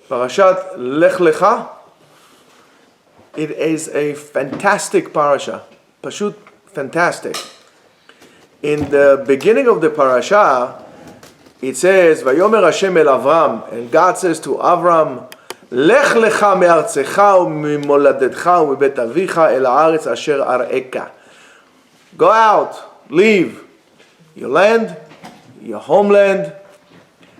Parashat Lecha. It is a fantastic parasha. Pashut fantastic. In the beginning of the parasha, it says, Vayomer Hashem el Avram, and God says to Avram, Lech lecha me'artzecha u'mimoladetcha u'mibet avicha el haaretz asher ar'eka. Go out, leave your land, your homeland,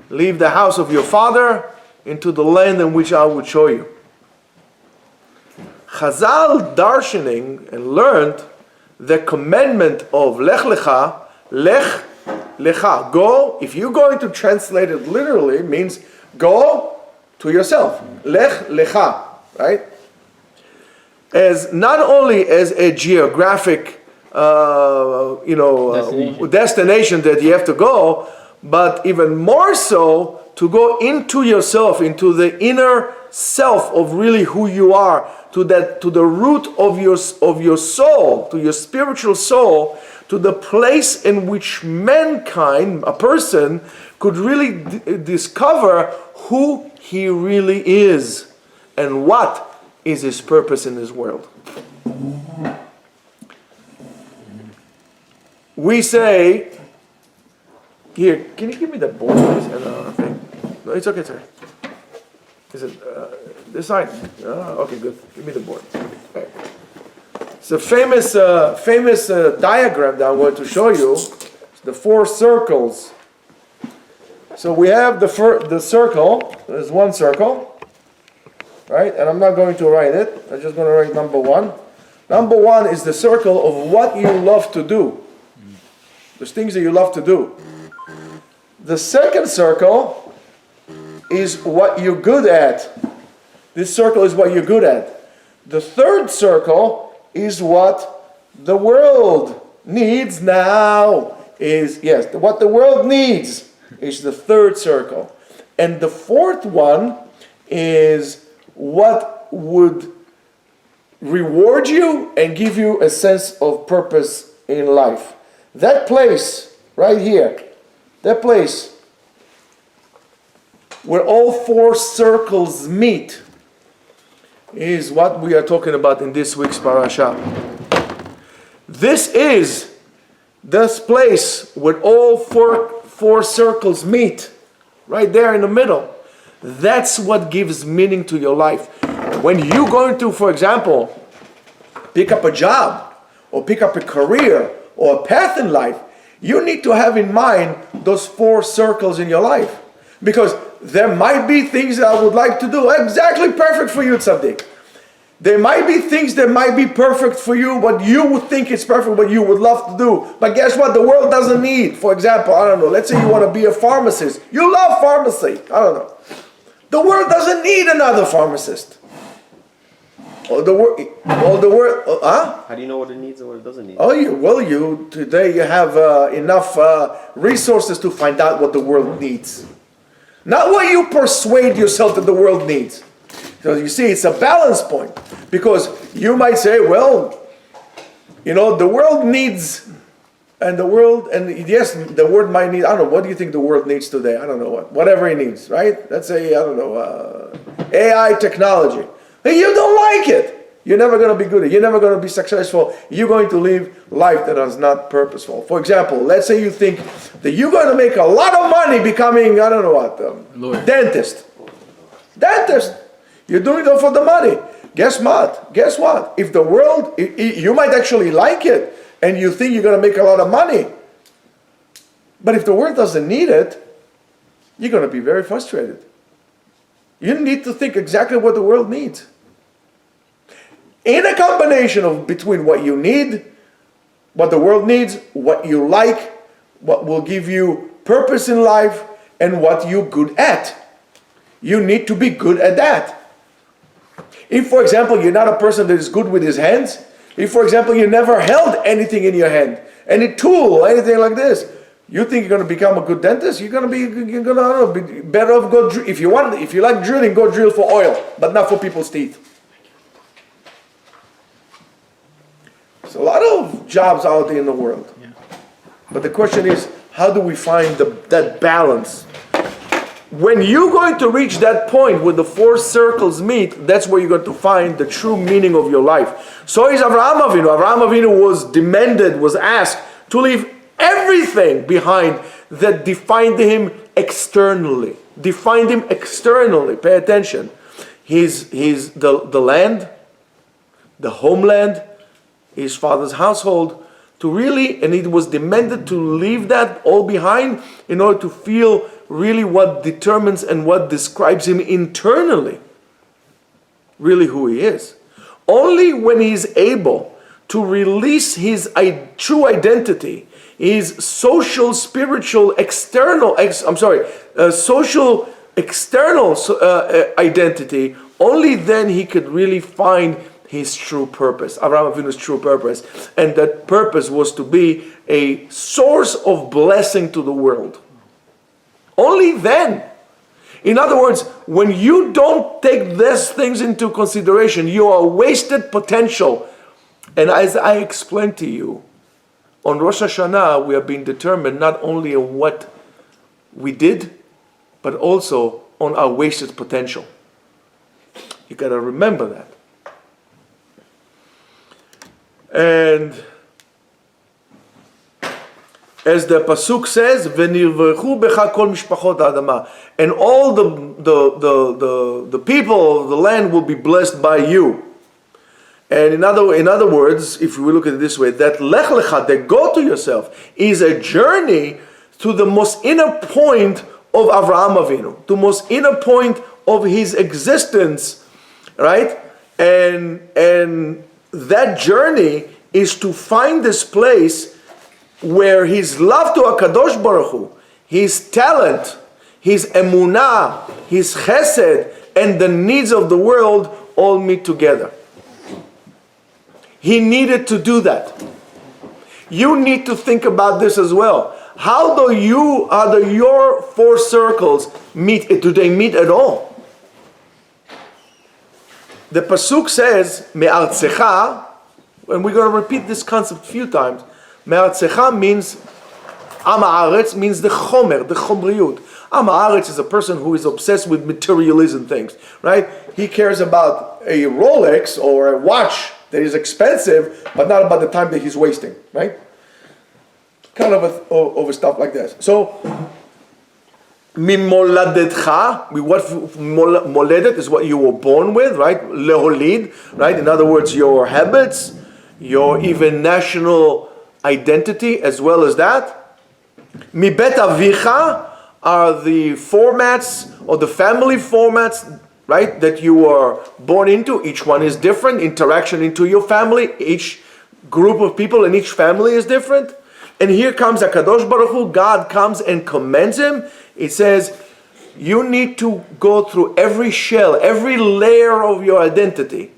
leave the house of your father into the land in which I would show you. Chazal darshaning and learned the commandment of Lech Lecha, Lech Lecha, go. If you're going to translate it literally, it means go to yourself. Lech Lecha, right? As not only as a geographic, destination that you have to go, but even more so to go into yourself, into the inner self of really who you are, to the root of your soul, to your spiritual soul, to the place in which mankind, a person, could really discover who he really is and what is his purpose in this world. We say, here, can you give me the board, please? No, it's okay, sorry. Is it this side? Okay, good. Give me the board. Okay. It's a famous diagram that I'm going to show you. It's the 4 circles. So we have the circle. There's one circle, right? And I'm not going to write it. I'm just going to write number 1. Number 1 is the circle of what you love to do. There's things that you love to do. The second circle is what you're good at. This circle is what you're good at. The third circle is what the world needs now. What the world needs is the third circle. And the fourth one is what would reward you and give you a sense of purpose in life. That place, right here, that place where all 4 circles meet is what we are talking about in this week's parasha. This is this place where all four circles meet, right there in the middle. That's what gives meaning to your life. When you're going to, for example, pick up a job or pick up a career or a path in life, you need to have in mind those 4 circles in your life. Because there might be things that I would like to do exactly perfect for you, Tzaddik. There might be things that might be perfect for you, what you would think is perfect, what you would love to do. But guess what? The world doesn't need. For example, I don't know, let's say you want to be a pharmacist. You love pharmacy. I don't know. The world doesn't need another pharmacist. How do you know what it needs and what it doesn't need? Today you have enough resources to find out what the world needs. Not what you persuade yourself that the world needs. So you see, it's a balance point. Because you might say, the world needs, yes, the world might need, I don't know, what do you think the world needs today? I don't know whatever it needs, right? Let's say, AI technology. You don't like it. You're never going to be good at it. You're never going to be successful. You're going to live life that is not purposeful. For example, let's say you think that you're going to make a lot of money becoming, I don't know what, dentist. Dentist. You're doing it for the money. Guess what? If the world, you might actually like it and you think you're going to make a lot of money. But if the world doesn't need it, you're going to be very frustrated. You need to think exactly what the world needs. In a combination of between what you need, what the world needs, what you like, what will give you purpose in life, and what you're good at. You need to be good at that. If, for example, you're not a person that is good with his hands, if, for example, you never held anything in your hand, any tool, anything like this, you think you're going to become a good dentist? You're going to be better off go drill. If you like drilling, go drill for oil, but not for people's teeth. There's a lot of jobs out there in the world. Yeah. But the question is, how do we find that balance? When you're going to reach that point where the four circles meet, that's where you're going to find the true meaning of your life. So is Avraham Avinu. Avraham Avinu was asked to leave everything behind that defined him externally. Defined him externally. Pay attention. He's the land, the homeland, his father's household, and it was demanded to leave that all behind in order to feel really what determines and what describes him internally, really who he is. Only when he's able to release his true identity, his social, spiritual, social, external identity, only then he could really find his true purpose, Avraham Avinu's true purpose. And that purpose was to be a source of blessing to the world. Only then. In other words, when you don't take these things into consideration, you are wasted potential. And as I explained to you, on Rosh Hashanah, we are being determined not only on what we did, but also on our wasted potential. You got to remember that. And as the pasuk says, "V'nirvechu becha kol mishpachot ha'adama," and all the people of the land will be blessed by you. And in other words, if we look at it this way, that Lech Lecha, that go to yourself, is a journey to the most inner point of Avraham Avinu, the most inner point of his existence, right? And that journey is to find this place where his love to HaKadosh Baruch Hu, his talent, his emunah, his chesed, and the needs of the world all meet together. He needed to do that. You need to think about this as well. How do your four circles meet? Do they meet at all? The pasuk says, "Me'artzecha," and we're going to repeat this concept a few times. Me'artzecha means, Am haaretz means the chomer, the chomriyut. Am haaretz is a person who is obsessed with materialism things, right? He cares about a Rolex or a watch that is expensive, but not about the time that he's wasting, right? Kind of over stuff like this. So, Mimoladetcha, what moledet is what you were born with, right? Leholid, right? In other words, your habits, your even national identity, as well as that. Mibet avicha are the formats or the family formats, right? That you are born into. Each one is different. Interaction into your family. Each group of people in each family is different. And here comes HaKadosh Baruch Hu. God comes and commands him. It says, you need to go through every shell, every layer of your identity.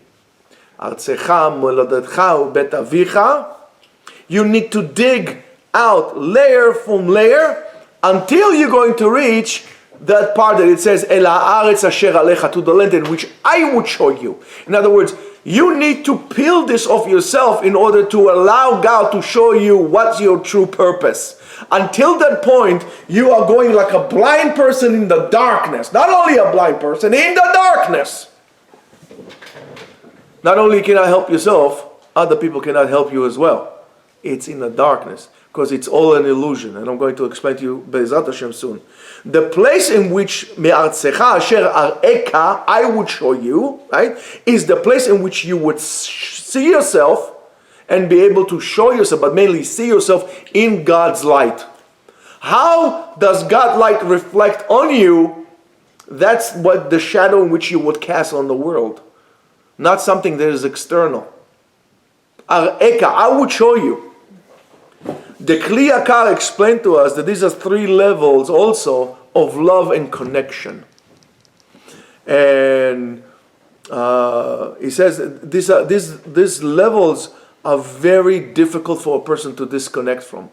You need to dig out layer from layer until you're going to reach that part that it says, El haaretz asher alecha, to the land in which I would show you. In other words, you need to peel this off yourself in order to allow God to show you what's your true purpose. Until that point, you are going like a blind person in the darkness. Not only a blind person, in the darkness. Not only cannot help yourself, other people cannot help you as well. It's in the darkness, because it's all an illusion. And I'm going to explain to you Be'ezrat Hashem soon. The place in which Me'artzecha asher ar'eka, I would show you, right, is the place in which you would see yourself and be able to show yourself, but mainly see yourself in God's light. How does God's light reflect on you? That's what the shadow in which you would cast on the world. Not something that is external. Ar'eka, I would show you. The Kli Yakar explained to us that these are three levels also of love and connection. And he says these levels are very difficult for a person to disconnect from.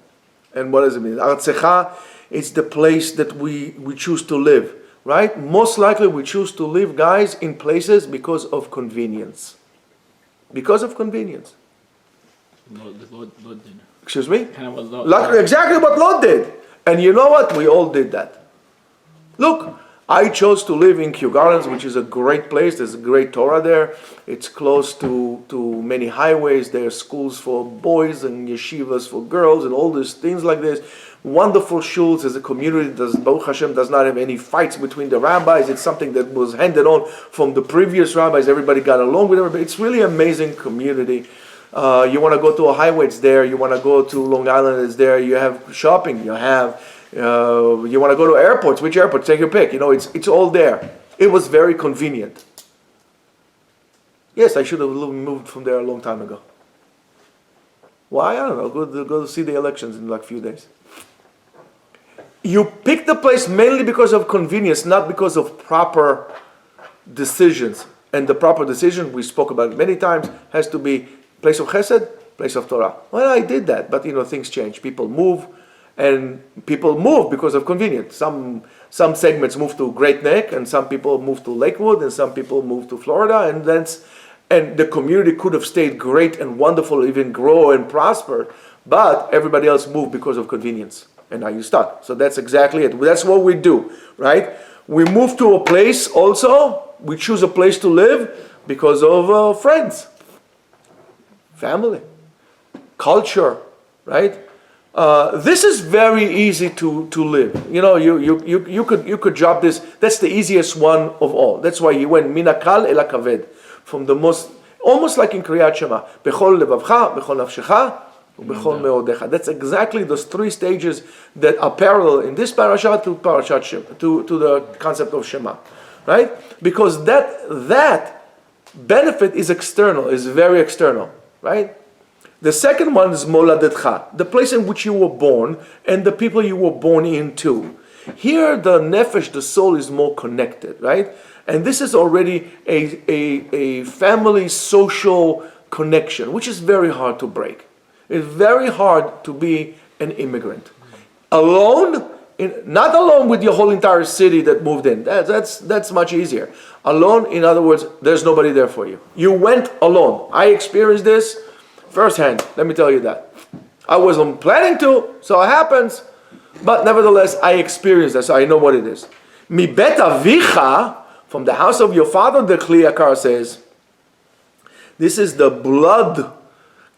And what does it mean? Artzecha is the place that we choose to live, right? Most likely we choose to live, guys, in places because of convenience. Because of convenience. Lord did. Excuse me? Kind of exactly what Lot did. And you know what? We all did that. Look, I chose to live in Kew Gardens, which is a great place. There's a great Torah there. It's close to many highways. There are schools for boys and yeshivas for girls and all these things like this. Wonderful shuls. There's a community that, Baruch Hashem, does not have any fights between the rabbis. It's something that was handed on from the previous rabbis. Everybody got along with everybody. It's really amazing community. You want to go to a highway, it's there. You want to go to Long Island, it's there. You have shopping, you have... you want to go to airports, which airport? Take your pick. It's all there. It was very convenient. Yes, I should have moved from there a long time ago. Why? I don't know. Go to see the elections in like a few days. You pick the place mainly because of convenience, not because of proper decisions. And the proper decision, we spoke about it many times, has to be place of chesed, place of Torah. Well, I did that, but things change. People move. And people move because of convenience. Some segments move to Great Neck, and some people move to Lakewood, and some people move to Florida, and the community could have stayed great and wonderful, even grow and prosper, but everybody else moved because of convenience. And now you're stuck. So that's exactly it. That's what we do, right? We move to a place also. We choose a place to live because of friends, family, culture, right? This is very easy to live. You could drop this. That's the easiest one of all. That's why you went minakal el kaved, from the most, almost like in Kriyat Shema, bechol levavcha, bechol nafshecha, bechol meodecha. That's exactly those three stages that are parallel in this parashat to Parashat Shema, to the concept of Shema, right? Because that benefit is external, is very external, right? The second one is moladetcha, the place in which you were born and the people you were born into. Here the nefesh, the soul, is more connected, right? And this is already a family social connection, which is very hard to break. It's very hard to be an immigrant. Alone, not alone with your whole entire city that moved in. That's much easier. Alone, in other words, there's nobody there for you. You went alone. I experienced this firsthand, let me tell you that. I wasn't planning to, so it happens. But nevertheless, I experienced that, so I know what it is. Mi bet avicha, from the house of your father, the Kli Yakar says, this is the blood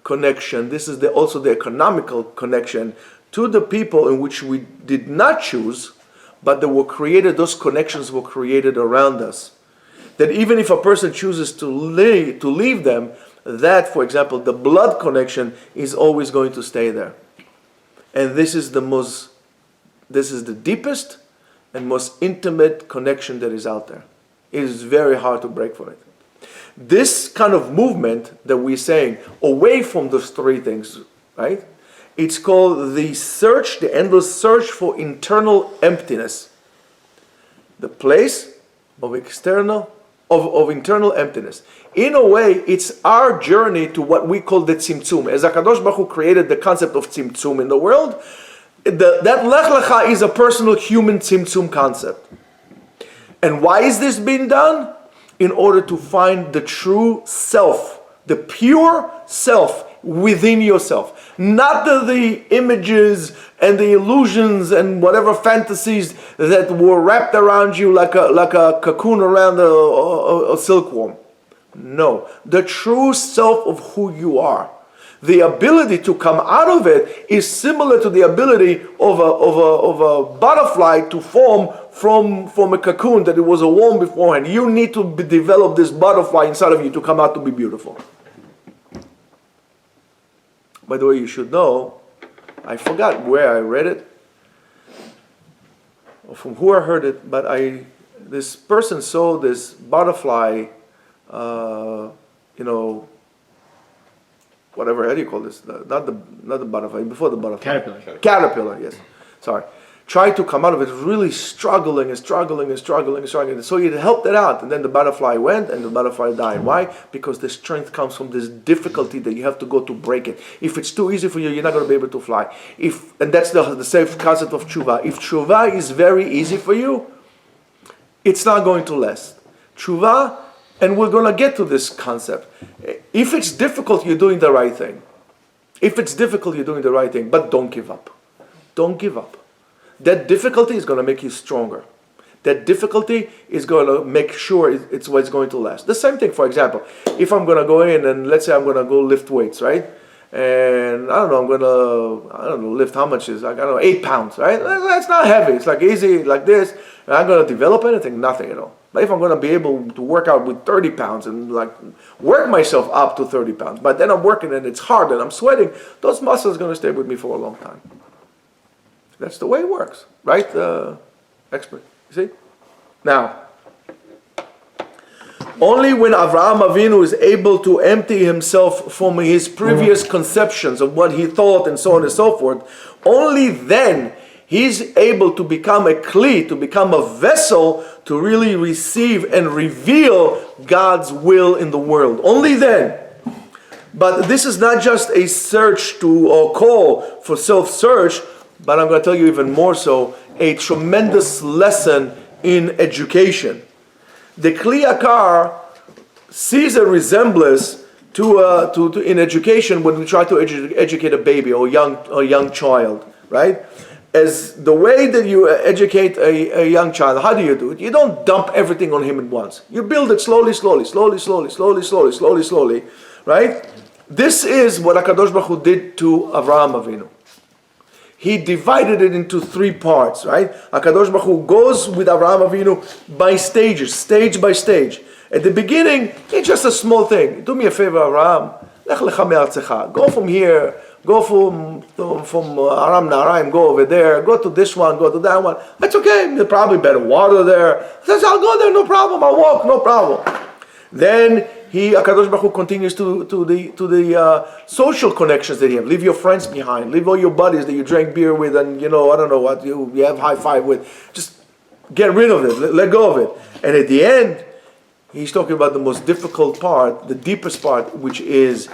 connection. This is also the economical connection to the people in which we did not choose, but that were created, those connections were created around us. That even if a person chooses to leave them, that, for example, the blood connection is always going to stay there. And this is the deepest and most intimate connection that is out there. It is very hard to break from it. This kind of movement that we're saying, away from those three things, right? It's called the endless search for internal emptiness. The place of internal emptiness. In a way, it's our journey to what we call the tzimtzum. As HaKadosh Baruch Hu created the concept of tzimtzum in the world, that Lech Lecha is a personal human tzimtzum concept. And why is this being done? In order to find the true self, the pure self within yourself. Not the images and the illusions and whatever fantasies that were wrapped around you like a cocoon around a silkworm. No, the true self of who you are. The ability to come out of it is similar to the ability of a butterfly to form from a cocoon that it was a worm beforehand. You need to develop this butterfly inside of you to come out to be beautiful. By the way, you should know, I forgot where I read it, or from who I heard it, but this person saw this butterfly, whatever, how do you call this? Not the butterfly, before the butterfly. Caterpillar, yes. Sorry. Tried to come out of it, really struggling. So it helped it out. And then the butterfly went and the butterfly died. Why? Because the strength comes from this difficulty that you have to go to break it. If it's too easy for you, you're not going to be able to fly. And that's the same concept of tshuva. If tshuva is very easy for you, it's not going to last. Tshuva, and we're going to get to this concept. If it's difficult, you're doing the right thing. But don't give up. Don't give up. That difficulty is going to make you stronger. That difficulty is going to make sure it's what's going to last. The same thing, for example, if I'm going to go in and let's say I'm going to go lift weights, right? And I don't know, I'm going to, lift how much is, like, I don't know, 8 pounds, right? That's not heavy. It's like easy, like this. And I'm going to develop anything? Nothing at all. But if I'm going to be able to work out with 30 pounds and like work myself up to 30 pounds, but then I'm working and it's hard and I'm sweating, those muscles are going to stay with me for a long time. That's the way it works, right? Expert, you see? Now, only when Avraham Avinu is able to empty himself from his previous conceptions of what he thought and so on and so forth, only then he's able to become a kli, to become a vessel to really receive and reveal God's will in the world. Only then. But this is not just a search to or call for self-search, but I'm going to tell you even more so, a tremendous lesson in education. The Kli Yakar sees a resemblance to in education when we try to educate a baby or a young child, right? As the way that you educate a young child, how do you do it? You don't dump everything on him at once. You build it slowly, right? This is what HaKadosh Baruch Hu did to Avraham Avinu. He divided it into 3 parts, right? HaKadosh Baruch Hu goes with Avraham Avinu by stages, stage by stage. At the beginning, it's just a small thing. Do me a favor, Avraham. Lech Lecha me'artzecha. Go from here, go from Aram Naharaim, go over there, go to this one, go to that one. That's okay. There's probably better water there. Says, I'll go there, no problem. I'll walk, no problem. Then HaKadosh Baruch Hu continues to the social connections that you have. Leave your friends behind. Leave all your buddies that you drank beer with and, I don't know what, you have high five with. Just get rid of it. Let go of it. And at the end, he's talking about the most difficult part, the deepest part, which is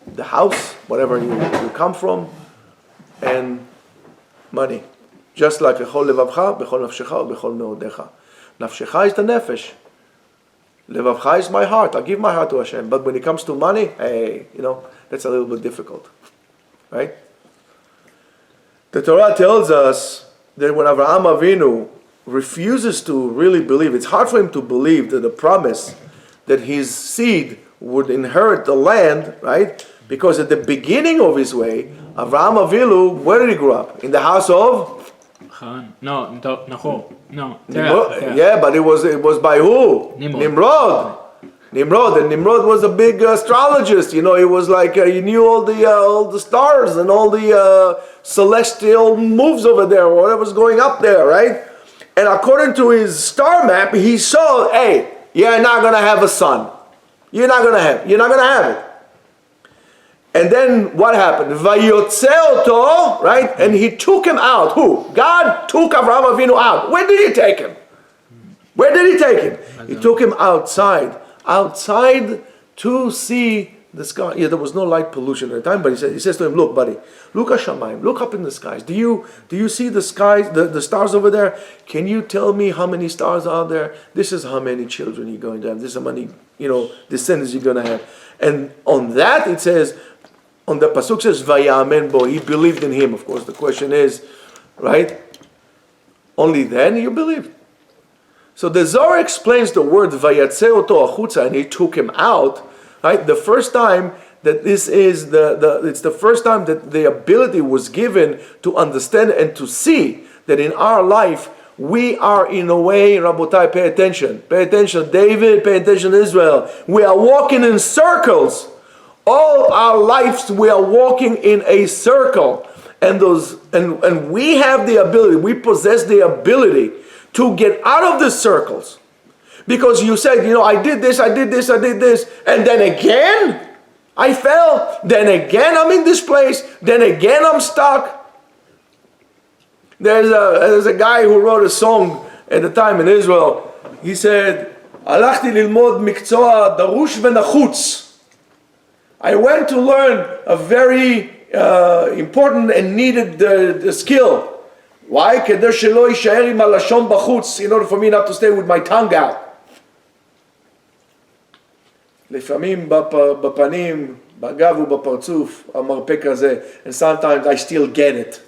the house, whatever you come from, and money. Just like Bechol levavcha, bechol nafshecha, bechol meodecha. Nafshecha is the nefesh. Levavcha is my heart. I give my heart to Hashem. But when it comes to money, hey, that's a little bit difficult. Right? The Torah tells us that when Avraham Avinu refuses to really believe, it's hard for him to believe that the promise that his seed would inherit the land, right? Because at the beginning of his way, Avraham Avinu, where did he grow up? In the house of? Nahor. No. Yeah, but it was by who? Nimrod. And Nimrod was a big astrologist. He was like he knew all the stars and all the celestial moves over there, or whatever's going up there, right? And according to his star map, he saw, hey, you're not gonna have a son. You're not gonna have it. And then what happened? Vayotze oto, right? And he took him out. Who? God took Avraham Avinu out. Where did he take him? He took him outside to see the sky. Yeah, there was no light pollution at the time, but he says to him, look, buddy, look at Shamayim, look up in the skies. Do you see the skies, the stars over there? Can you tell me how many stars are there? This is how many children you're going to have. This is how many, descendants you're going to have. And on that, it says, on the pasuk says, Vayamen bo, he believed in him. Of course, the question is, right? Only then you believed. So the Zohar explains the word Vayatze oto achutza, and he took him out. Right? The first time that this is it's the first time that the ability was given to understand and to see that in our life we are in a way, Rabotai, pay attention, David, pay attention, Israel. We are walking in circles. All our lives we are walking in a circle, and we have the ability, we possess the ability to get out of the circles. Because you said, I did this, and then again I fell, then again I'm in this place, then again I'm stuck. There's a guy who wrote a song at the time in Israel. He said, "Alachti lilmod mikzoa darush v'nachutz." I went to learn a very important and needed skill. Why? Kedei shelo yishaer im halashon bachutz, in order for me not to stay with my tongue out. לפעמים בפנים, בגב ובפרצוף, המרפק הזה, and sometimes I still get it.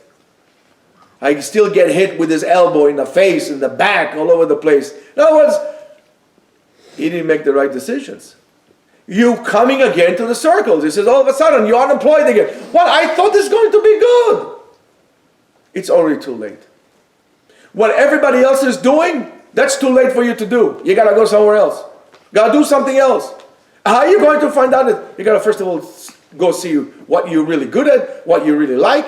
I still get hit with his elbow in the face, in the back, all over the place. In other words, he didn't make the right decisions. You coming again to the circles. He says, all of a sudden, you're unemployed again. Well, I thought this was going to be good. It's already too late. What everybody else is doing, that's too late for you to do. You got to go somewhere else. Got to do something else. How are you going to find out it? You got to first of all go see what you're really good at, what you really like.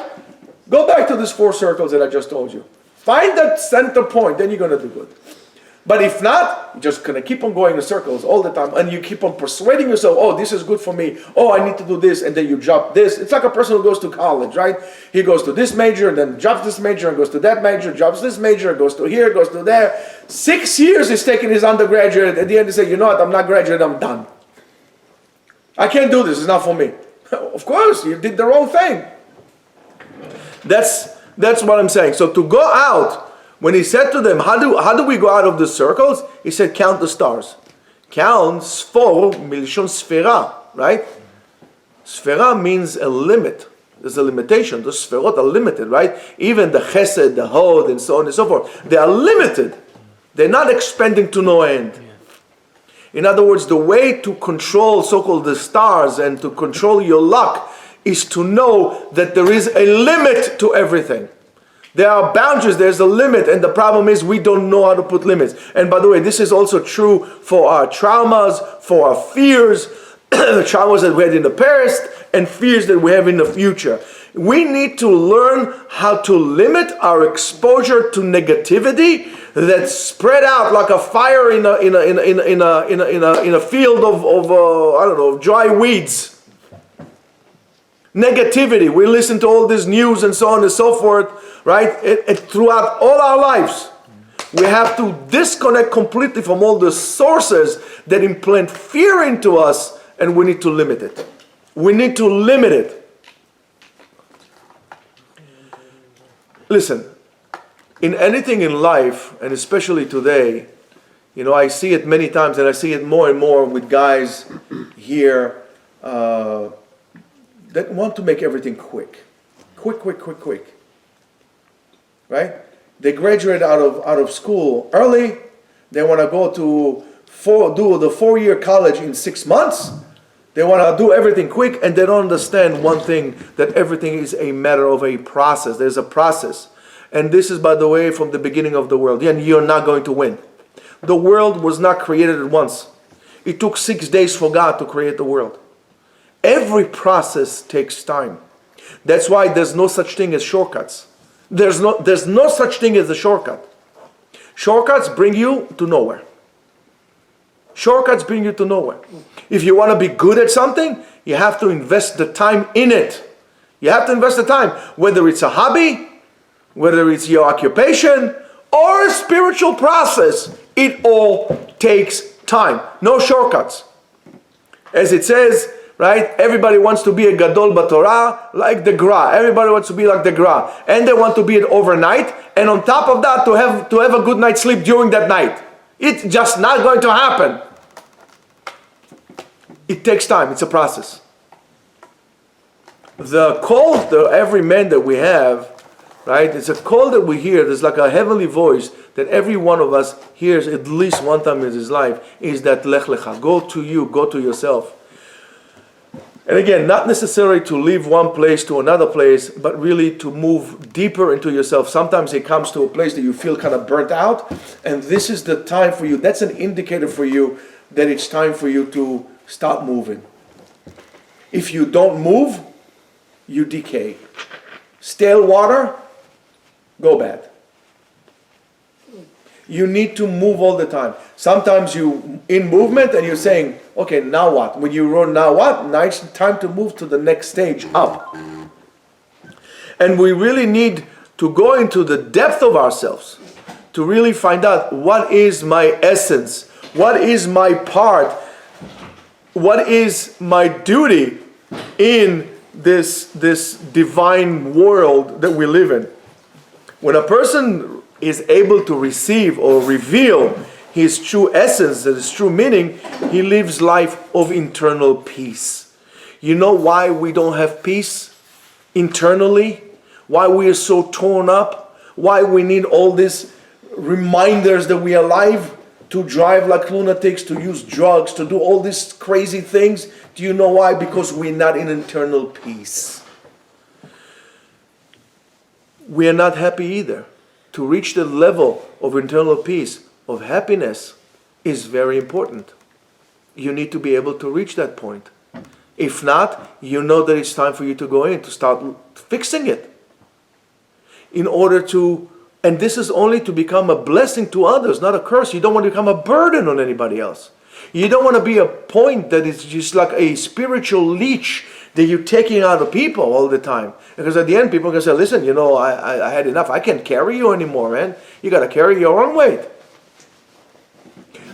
Go back to these 4 circles that I just told you. Find that center point, then you're going to do good. But if not, you're just going to keep on going in circles all the time, and you keep on persuading yourself, oh, this is good for me, oh, I need to do this, and then you drop this. It's like a person who goes to college, right? He goes to this major, and then drops this major, and goes to that major, drops this major, goes to here, goes to there. 6 years he's taking his undergraduate. At the end he says, you know what, I'm not graduate, I'm done. I can't do this, it's not for me. Of course, you did the wrong thing. That's what I'm saying. So to go out, when he said to them, how do we go out of the circles? He said, count the stars. Count, sfor, milshon sfera, right? Sfera means a limit. There's a limitation. The sferot are limited, right? Even the chesed, the hod, and so on and so forth. They are limited. They're not expanding to no end. In other words, the way to control so-called the stars and to control your luck is to know that there is a limit to everything. There are boundaries, there's a limit, and the problem is we don't know how to put limits. And by the way, this is also true for our traumas, for our fears, traumas that we had in the past, and fears that we have in the future. We need to learn how to limit our exposure to negativity that's spread out like a fire in a field of dry weeds. Negativity. We listen to all this news and so on and so forth, right? Throughout all our lives. We have to disconnect completely from all the sources that implant fear into us, and we need to limit it. We need to limit it. Listen, in anything in life, and especially today, I see it many times, and I see it more and more with guys here that want to make everything quick. Quick. Right? They graduate out of school early. They want to go to do the 4-year college in 6 months. They want to do everything quick, and they don't understand one thing, that everything is a matter of a process. There's a process. And this is, by the way, from the beginning of the world. And you're not going to win. The world was not created at once. It took 6 days for God to create the world. Every process takes time. That's why there's no such thing as shortcuts. There's no such thing as a shortcut. Shortcuts bring you to nowhere. Shortcuts bring you to nowhere. If you want to be good at something, you have to invest the time in it. You have to invest the time, whether it's a hobby, whether it's your occupation, or a spiritual process. It all takes time. No shortcuts. As it says, right? Everybody wants to be a gadol b'Torah like the Gra. Everybody wants to be like the Gra, and they want to be it overnight. And on top of that, to have a good night's sleep during that night. It's just not going to happen. It takes time. It's a process. The call to every man that we have, right? It's a call that we hear. There's like a heavenly voice that every one of us hears at least one time in his life. Is that Lech Lecha? Go to you. Go to yourself. And again, not necessarily to leave one place to another place, but really to move deeper into yourself. Sometimes it comes to a place that you feel kind of burnt out, and this is the time for you. That's an indicator for you that it's time for you to stop moving. If you don't move, you decay. Stale water, go bad. You need to move all the time. Sometimes you in movement and you're saying, okay, now what? When you run, now what? Now it's time to move to the next stage up. And we really need to go into the depth of ourselves to really find out what is my essence, what is my part, what is my duty in this divine world that we live in. When a person is able to receive or reveal his true essence and his true meaning, he lives life of internal peace. You know why we don't have peace internally? Why we are so torn up? Why we need all these reminders that we are alive, to drive like lunatics, to use drugs, to do all these crazy things. Do you know why? Because we're not in internal peace. We are not happy either. To reach the level of internal peace, of happiness, is very important. You need to be able to reach that point. If not, you know that it's time for you to go in, to start fixing it. In order to, and this is only to become a blessing to others, not a curse. You don't want to become a burden on anybody else. You don't want to be a point that is just like a spiritual leech that you're taking out of people all the time. Because at the end, people are going to say, listen, I had enough. I can't carry you anymore, man. You got to carry your own weight.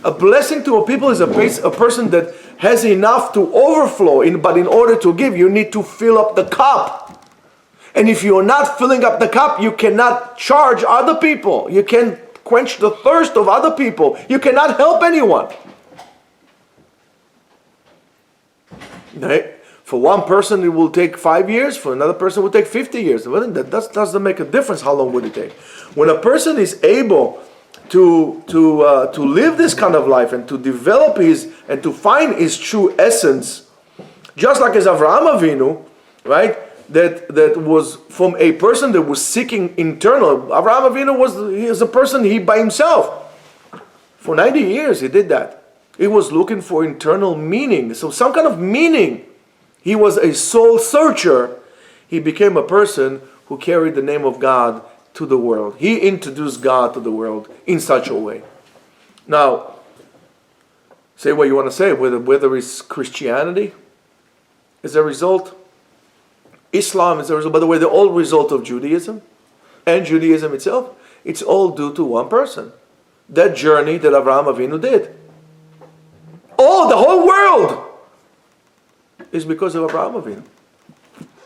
A blessing to a people is a person that has enough to overflow, but in order to give, you need to fill up the cup. And if you're not filling up the cup, you cannot charge other people. You can't quench the thirst of other people. You cannot help anyone. Right? For one person, it will take 5 years. For another person, it will take 50 years. That doesn't make a difference how long would it take. When a person is able to live this kind of life and to develop and to find his true essence, just like as Avraham Avinu, right? That was from a person that was seeking internal. Avraham Avinu was a person, he by himself. For 90 years he did that. He was looking for internal meaning. So some kind of meaning. He was a soul searcher. He became a person who carried the name of God to the world. He introduced God to the world in such a way. Now, say what you want to say, whether it's Christianity is a result, Islam is a result, by the way, they're all result of Judaism, and Judaism itself, it's all due to one person. That journey that Avraham Avinu did. Oh, the whole world is because of Avraham Avinu.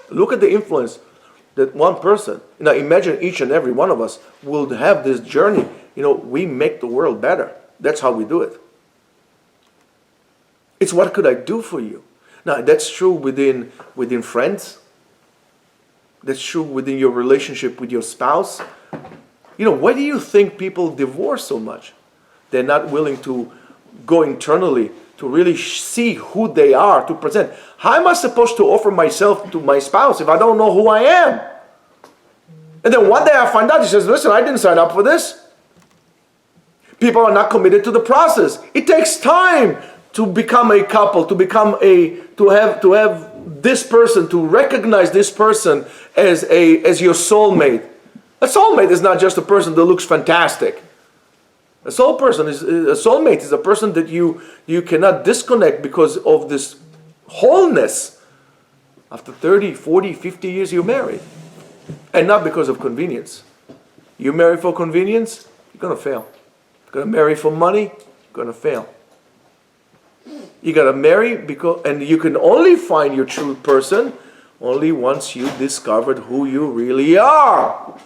Look at the influence that one person, now imagine each and every one of us will have this journey. We make the world better. That's how we do it. It's what could I do for you? Now that's true within friends. That's true within your relationship with your spouse. Why do you think people divorce so much? They're not willing to go internally to really see who they are, to present. How am I supposed to offer myself to my spouse if I don't know who I am? And then one day I find out, he says, listen, I didn't sign up for this. People are not committed to the process. It takes time to become a couple, to have this person, to recognize this person as your soulmate. A soulmate is not just a person that looks fantastic. A soulmate is a person that you cannot disconnect because of this wholeness. After 30, 40, 50 years you're married. And not because of convenience. You marry for convenience, you're going to fail. You're going to marry for money, you're going to fail. You got to marry and you can only find your true person only once you discovered who you really are.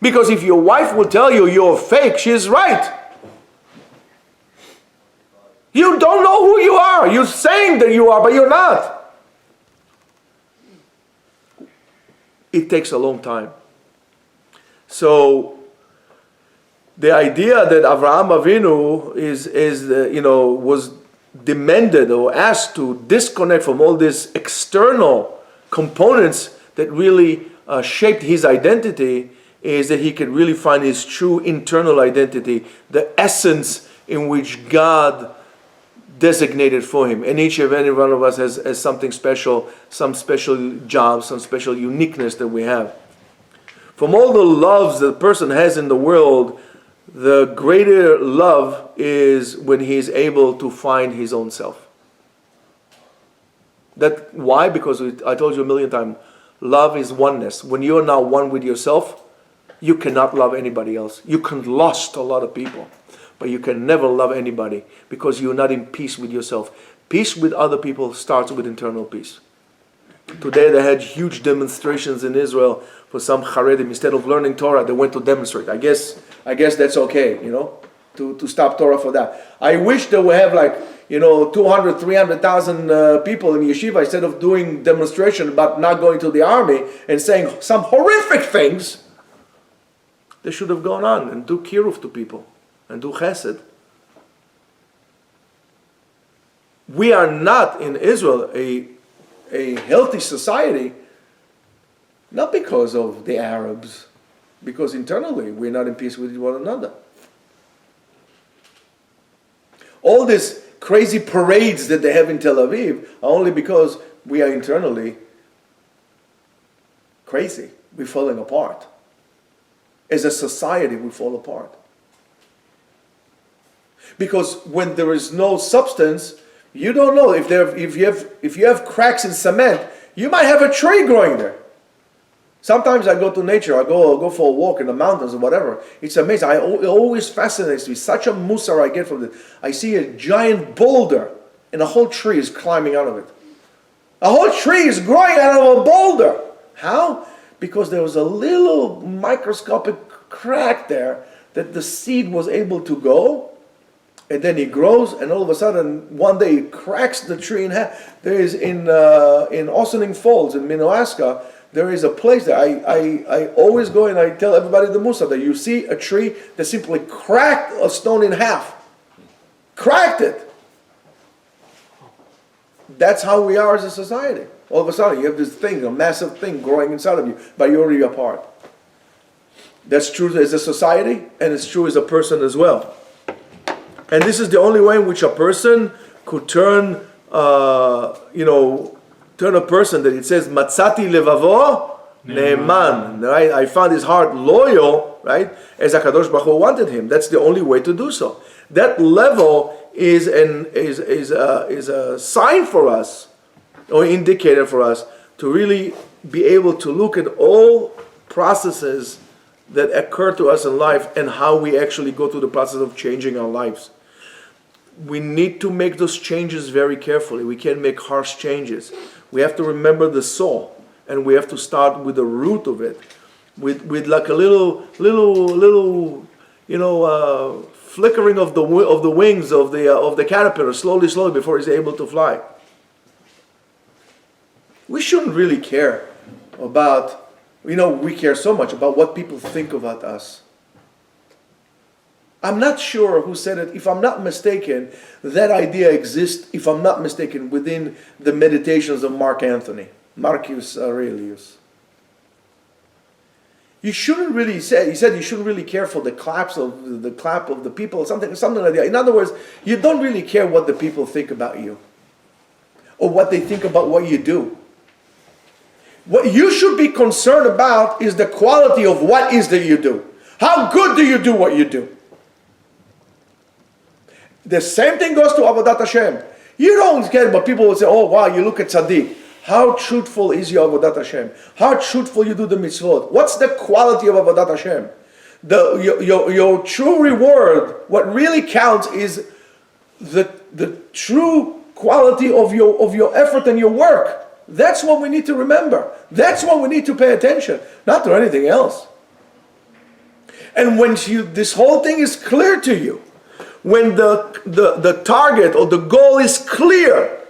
Because if your wife will tell you you're fake, she's right. You don't know who you are. You're saying that you are, but you're not. It takes a long time. So the idea that Avraham Avinu was demanded or asked to disconnect from all these external components that really shaped his identity is that he could really find his true internal identity, the essence in which God designated for him. And each and every one of us has something special, some special job, some special uniqueness that we have. From all the loves that a person has in the world, the greater love is when he is able to find his own self. Why? Because I told you a million times, love is oneness. When you are now one with yourself, you cannot love anybody else. You can lust a lot of people, but you can never love anybody because you're not in peace with yourself. Peace with other people starts with internal peace. Today they had huge demonstrations in Israel for some Haredim. Instead of learning Torah, they went to demonstrate. I guess that's okay, to stop Torah for that. I wish they would have 200, 300,000 people in Yeshiva instead of doing demonstration about not going to the army and saying some horrific things. they should have gone on and do kiruv to people and do chesed. We are not in Israel a healthy society, not because of the Arabs, because internally we're not in peace with one another. All these crazy parades that they have in Tel Aviv are only because we are internally crazy. We're falling apart. As a society, we fall apart. Because when there is no substance, you don't know if you have cracks in cement, you might have a tree growing there. Sometimes I go to nature, I go for a walk in the mountains or whatever. It's amazing. It always fascinates me. Such a musar I get from it. I see a giant boulder and a whole tree is climbing out of it. A whole tree is growing out of a boulder. How? Because there was a little microscopic crack there that the seed was able to go, and then it grows, and all of a sudden, one day it cracks the tree in half. There is in Ossining Falls in Minnewaska, there is a place that I always go and I tell everybody the Musa that you see a tree that simply cracked a stone in half. Cracked it. That's how we are as a society. All of a sudden you have this thing, a massive thing growing inside of you, but you're already apart. That's true as a society, and it's true as a person as well. And this is the only way in which a person could turn a person that it says Matzati levavo ne'eman, right? I found his heart loyal, right? As HaKadosh Baruch Hu wanted him. That's the only way to do so. That level is a sign for us, or indicator for us, to really be able to look at all processes that occur to us in life and how we actually go through the process of changing our lives. We need to make those changes very carefully. We can't make harsh changes. We have to remember the soul, and we have to start with the root of it, with like a little flickering of the wings of the caterpillar, slowly before he's able to fly. We shouldn't really care about, we care so much about what people think about us. I'm not sure who said it. If I'm not mistaken, that idea exists, if I'm not mistaken, within the meditations of Marcus Aurelius. You shouldn't really say, he said you shouldn't really care for the clap of the people, something like that. In other words, you don't really care what the people think about you, or what they think about what you do. What you should be concerned about is the quality of what is that you do. How good do you do what you do? The same thing goes to Avodat Hashem. You don't care, but people will say, oh wow, you look at Tzaddik. How truthful is your Avodat Hashem? How truthful you do the mitzvot? What's the quality of Avodat Hashem? Your true reward, what really counts is the true quality of your effort and your work. That's what we need to remember. That's what we need to pay attention, not to anything else. And when this whole thing is clear to you, when the target or the goal is clear,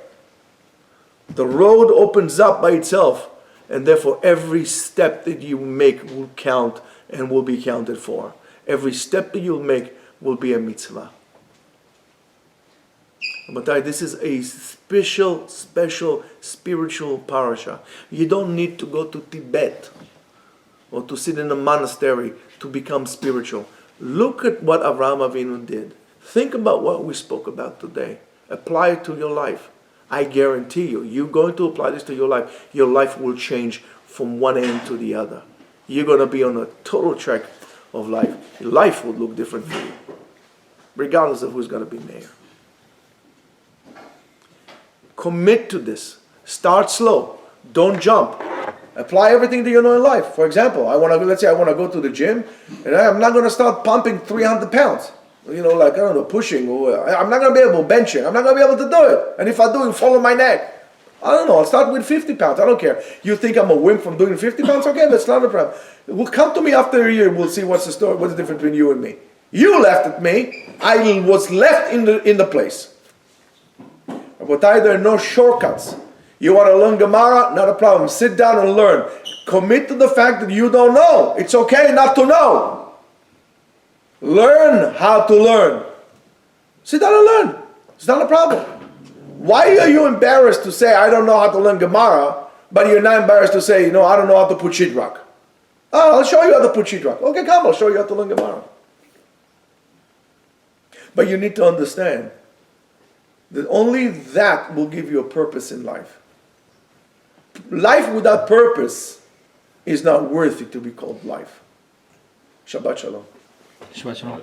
the road opens up by itself, and therefore every step that you make will count and will be counted for. Every step that you'll make will be a mitzvah. But this is a special spiritual parasha. You don't need to go to Tibet or to sit in a monastery to become spiritual. Look at what Avraham Avinu did. Think about what we spoke about today. Apply it to your life. I guarantee you, you're going to apply this to your life will change from one end to the other. You're going to be on a total track of life. Your life will look different for you, regardless of who's going to be mayor. Commit to this. Start slow. Don't jump. Apply everything that you know in life. For example, let's say I want to go to the gym, and I'm not going to start pumping 300 pounds. Pushing. I'm not going to be able to bench it. I'm not going to be able to do it. And if I do, it'll fall on my neck. I don't know. I'll start with 50 pounds. I don't care. You think I'm a wimp from doing 50 pounds? Okay, that's not a problem. Well, come to me after a year. We'll see what's the story. What's the difference between you and me? You left at me. I was left in the place. But there are no shortcuts. You want to learn Gemara? Not a problem. Sit down and learn. Commit to the fact that you don't know. It's okay not to know. Learn how to learn. Sit down and learn. It's not a problem. Why are you embarrassed to say, I don't know how to learn Gemara, but you're not embarrassed to say, I don't know how to put sheetrock? Oh, I'll show you how to put sheetrock. Okay, come, I'll show you how to learn Gemara. But you need to understand that only that will give you a purpose in life. Life without purpose is not worthy to be called life. Shabbat Shalom. Shabbat shalom.